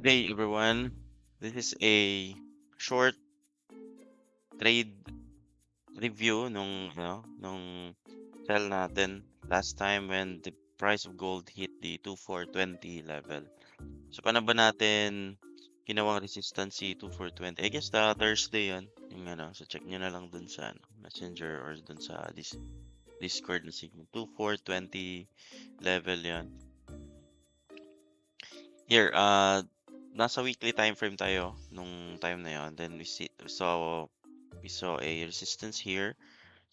Hey everyone, this is a short trade review nung sell natin last time when the price of gold hit the 2420 level. So paano ba natin ginawang resistance si 2420? I guess Thursday 'yon, yung so check niyo na lang dun sa Messenger or dun sa Discord na signal. 2420 level 'yon. Here, nasa weekly time frame tayo nung time na 'yon. Then we saw a resistance here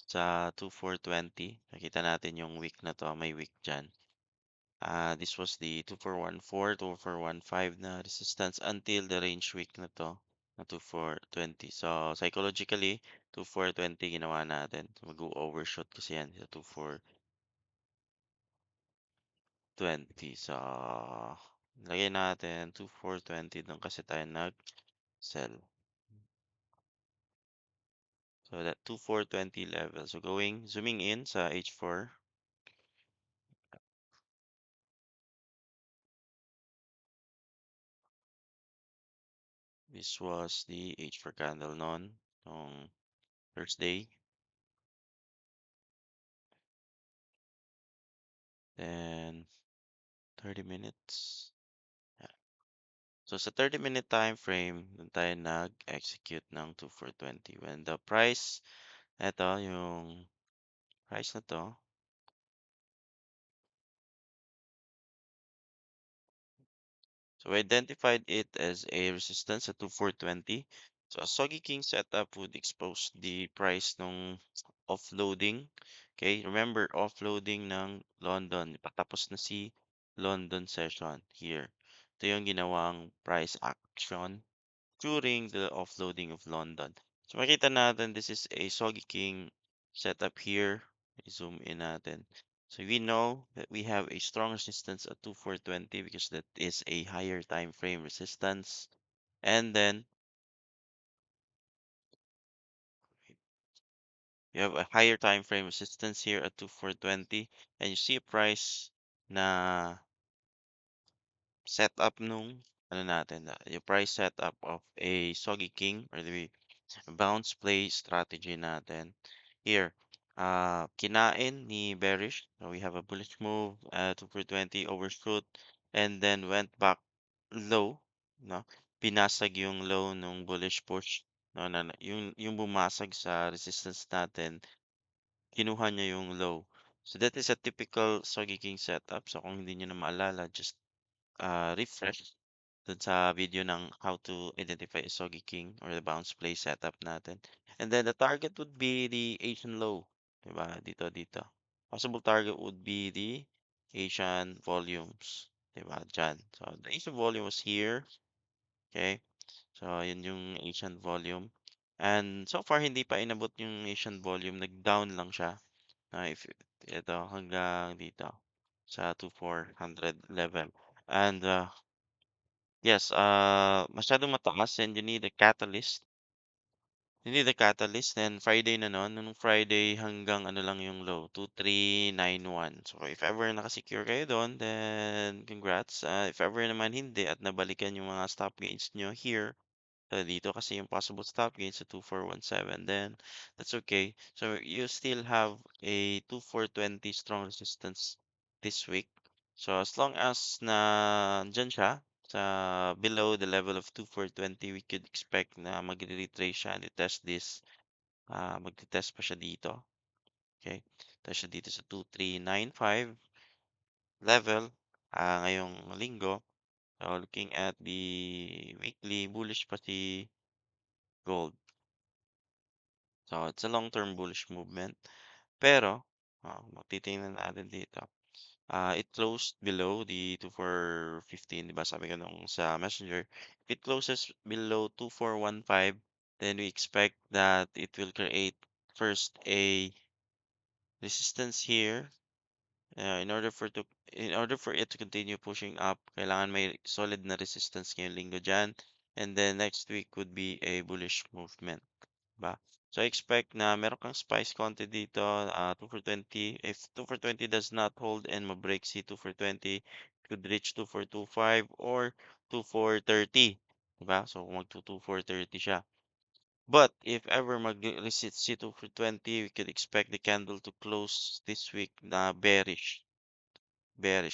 sa 2420. Nakita natin yung week na to, may week dyan. This was the 2414, 2415 na resistance until the range week na to na 2420. So psychologically, 2420 ginawa natin. Mag-overshoot kasi yan sa 2420. So lagay natin 2420 doon kasi tayo nag-sell. So that 2420 level. So zooming in sa H4. This was the H4 candle noon on Thursday. Then 30 minutes. Yeah. So sa 30-minute time frame, doon tayo nag-execute ng 2420. When the price, eto yung price na to, so we identified it as a resistance at 2420. So a Soggy King setup would expose the price nung offloading. Okay, remember offloading ng London. Patapos na si London session here. Ito yung ginawang price action during the offloading of London. So makita natin this is a Soggy King setup here. I-zoom in natin. So we know that we have a strong resistance at 2420 because that is a higher time frame resistance. And then you have a higher time frame resistance here at 2420 and you see a price na setup nung yung price setup of a Soggy King or the bounce play strategy natin. Here, kinain ni bearish. So we have a bullish move, 2420 overshoot, and then went back low, no? Pinasag yung low nung bullish push. No, yung bumasag sa resistance natin, kinuha niya yung low. So that is a typical Soggy King setup. So kung hindi niyo na maalala, just refresh dun sa video ng how to identify a Soggy King or the bounce play setup natin. And then the target would be the Asian low. Diba? Dito. Possible target would be the Asian volumes. Diba? Dyan. So the Asian volume was here. Okay. So yun yung Asian volume. And so far, hindi pa inabot yung Asian volume. Nag-down lang siya. If ito hanggang dito sa 2400 level. And yes, masyadong mataas and you need a catalyst. You need a catalyst. Then Friday na nun. Nung Friday hanggang ano lang yung low, 2391. So if ever nakasecure kayo doon, then congrats. If ever naman hindi at nabalikan yung mga stop gains nyo here, dito kasi yung possible stop gains sa 2417, then that's okay. So you still have a 2420 strong resistance this week. So as long as na dyan siya sa below the level of 2420, we could expect na magre-retrace siya and test this. Magte-test pa siya dito. Okay? Test siya dito sa 2395 level ngayong linggo. So looking at the weekly, bullish pa si gold. So it's a long-term bullish movement. Pero, titingnan natin dito. It closed below the 2415, di ba? Sabi ko nung sa Messenger. If it closes below 2415, then we expect that it will create first a resistance here. In order for it to continue pushing up, kailangan may solid na resistance ngayong linggo dyan. And then next week would be a bullish movement. Ba? So I expect na meron kang spice konti dito, 2 for 20. If 2 for 20 does not hold and ma-break si 2 for 20, could reach 2 for 25 or 2430, diba? So kung mag-2430 siya. But if ever mag-reset si 2420, we could expect the candle to close this week na bearish,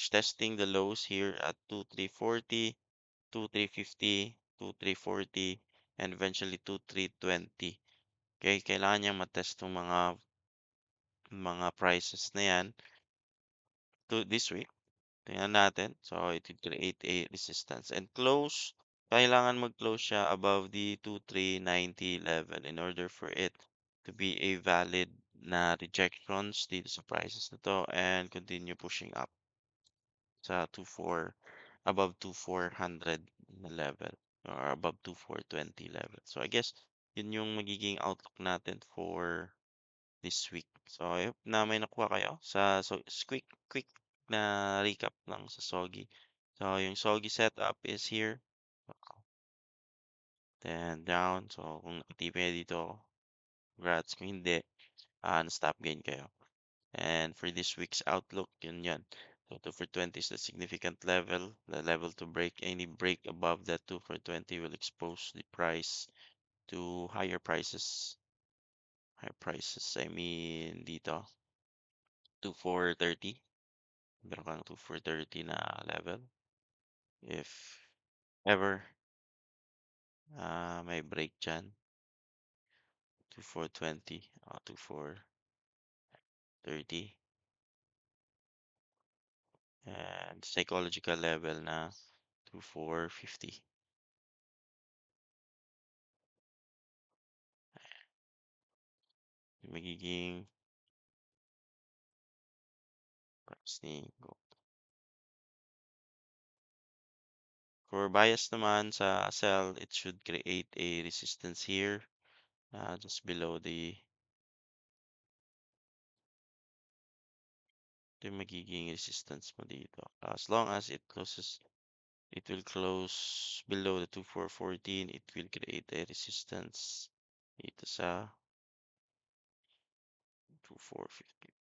testing the lows here at 2340, 2350, 2340, and eventually 2320. Okay, kailangan niya matest ng mga prices na yan to this week. Tingnan natin. So, it will create a resistance and close. Kailangan mag-close siya above the 2390 level in order for it to be a valid na rejections dito sa prices na to and continue pushing up sa 24 above 2400 na level or above 2420 level. So, I guess yun yung magiging outlook natin for this week. So, I hope na may nakuha kayo so quick na recap lang sa Sogi. So, yung Sogi setup is here. Then down. So, kung nakatipid dito, congrats. Kung hindi, na-stop gain kayo. And for this week's outlook, yun yan. So, 2 for 20 is the significant level. The level to break. Any break above that 2 for 20 will expose the price to higher prices. Higher prices, I mean, dito. 2 for 30. Meron kang 2 for 30 na level. If ever may break dyan, 2 for 20, 2 for 30. And psychological level na 2 for 50. Yung magiging price ni gold. For bias naman sa sell, it should create a resistance here, just below yung magiging resistance mo dito. As long as it will close below the 2414, it will create a resistance dito sa 2450.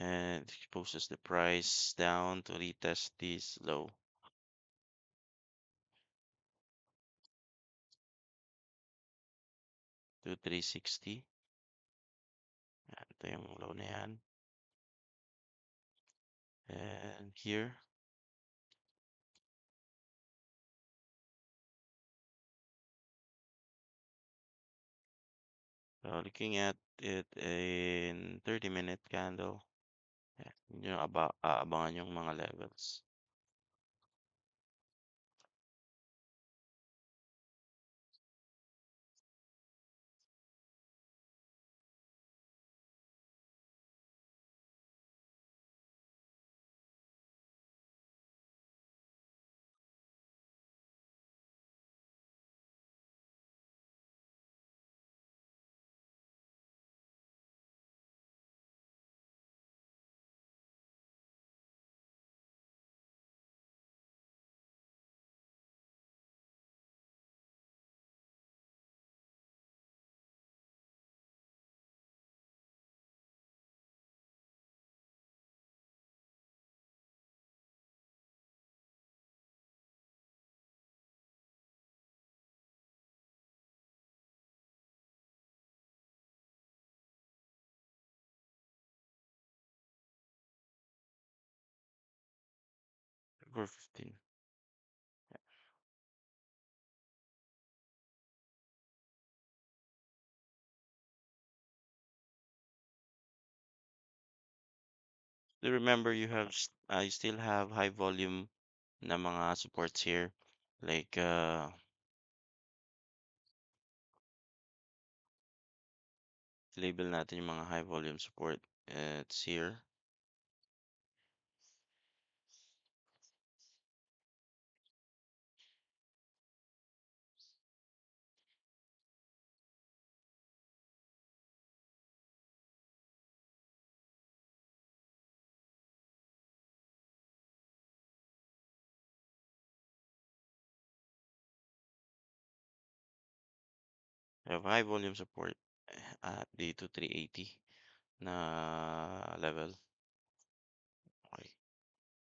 And it exposes the price down to retest this low. To 360. Ito yung low na yan. And here. So looking at it in 30-minute candle. Yun yung aabangan yung mga levels. For 15. So remember you still have high volume na mga supports here. Like label natin yung mga high volume support. It's here. We have high volume support at the 2380 na level. Okay.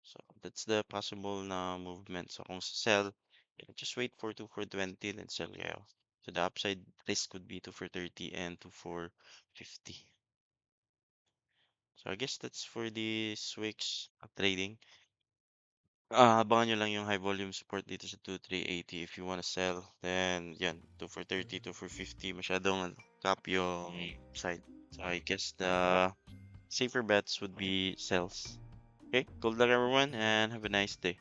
So that's the possible na movement. So kung sa sell, just wait for 2 for 20 then sell kayo. So the upside risk would be 2 for 30 and 2 for 50. So I guess that's for the Swix trading. Abangan nyo lang yung high volume support dito sa 2,380 if you wanna sell. Then, yan, 2 for 30, 2 for 50. Masyadong cap yung side. So I guess the safer bets would be sells. Okay, good luck everyone and have a nice day.